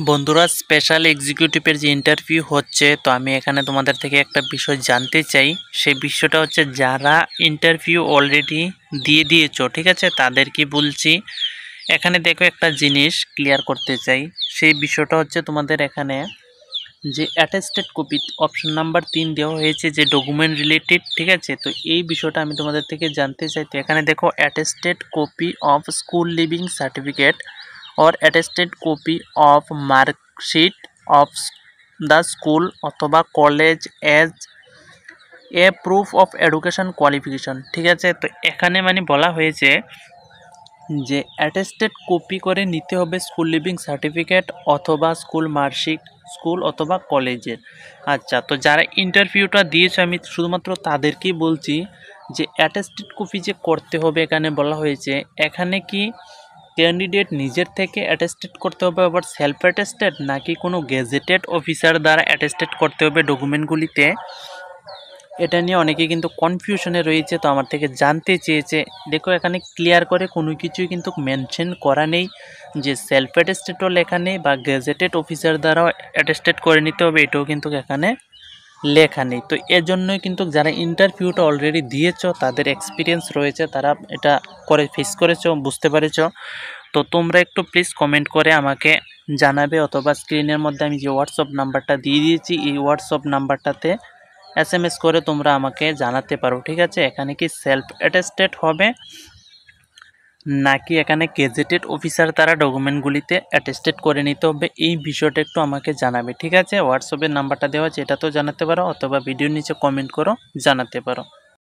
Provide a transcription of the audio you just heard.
বন্ধুরা, স্পেশাল এক্সিকিউটিভের যে ইন্টারভিউ হচ্ছে, তো আমি এখানে তোমাদের থেকে একটা বিষয় জানতে চাই। সেই বিষয়টা হচ্ছে, যারা ইন্টারভিউ অলরেডি দিয়ে দিয়েছো, ঠিক আছে, তাদেরকে বলছি। এখানে দেখো, একটা জিনিস ক্লিয়ার করতে চাই। সেই বিষয়টা হচ্ছে, তোমাদের এখানে যে অ্যাটেস্টেড কপি অপশন নাম্বার 3 দেওয়া হয়েছে, যে ডকুমেন্ট রিলেটেড, ঠিক আছে। তো এই বিষয়টা আমি তোমাদের থেকে জানতে চাই। তো এখানে দেখো, attested copy of school living certificate or attested copy of marksheet of the school অথবা college as a proof of education qualification, ঠিক আছে। তো এখানে মানে বলা হয়েছে যে অ্যাটেস্টেড কপি করে নিতে হবে স্কুল লিভিং সার্টিফিকেট অথবা স্কুল মার্কশিট, স্কুল অথবা কলেজের। আচ্ছা, তো যারা ইন্টারভিউটা দিয়েছে আমি শুধুমাত্র তাদেরকেই বলছি যে অ্যাটেস্টেড কপি যে করতে হবে। এখানে বলা হয়েছে, এখানে কি ক্যান্ডিডেট নিজের থেকে অ্যাটেস্টেড করতে হবে, আবার সেলফ অ্যাটেস্টেড, নাকি কোনো গেজেটেড অফিসার দ্বারা অ্যাটেস্টেড করতে হবে ডকুমেন্টগুলিতে? এটা নিয়ে অনেকে কিন্তু কনফিউশনে রয়েছে। তো আমার থেকে জানতে চেয়েছে। দেখো, এখানে ক্লিয়ার করে কোনো কিছুই কিন্তু মেনশন করা নেই যে সেলফ অ্যাটেস্টেডও লেখা নেই বা গেজেটেড অফিসার দ্বারাও অ্যাটেস্টেড করে নিতে হবে, এটাও কিন্তু এখানে লেখা নেই। তো এর জন্যই কিন্তু যারা ইন্টারভিউটা অলরেডি দিয়েছো, তাদের এক্সপিরিয়েন্স রয়েছে, তারা এটা করে ফেস করেছো, বুঝতে পেরেছো। তো তোমরা একটু প্লিজ কমেন্ট করে আমাকে জানাবে, অথবা স্ক্রিনের মধ্যে আমি যে হোয়াটসঅ্যাপ নাম্বারটা দিয়ে দিয়েছি, এই হোয়াটসঅ্যাপ নাম্বারটাতে SMS করে তোমরা আমাকে জানাতে পারো, ঠিক আছে। এখানে কি সেলফ অ্যাটেস্টেড হবে, নাকি এখানে গেজেটেড অফিসার তারা ডকুমেন্টগুলিতে অ্যাটেস্টেড করে নিতে হবে, এই বিষয়টা একটু আমাকে জানাবে, ঠিক আছে। হোয়াটসঅ্যাপের নাম্বারটা দেওয়া আছে, এটাতেও জানাতে পারো, অথবা ভিডিওর নিচে কমেন্ট করো, জানাতে পারো।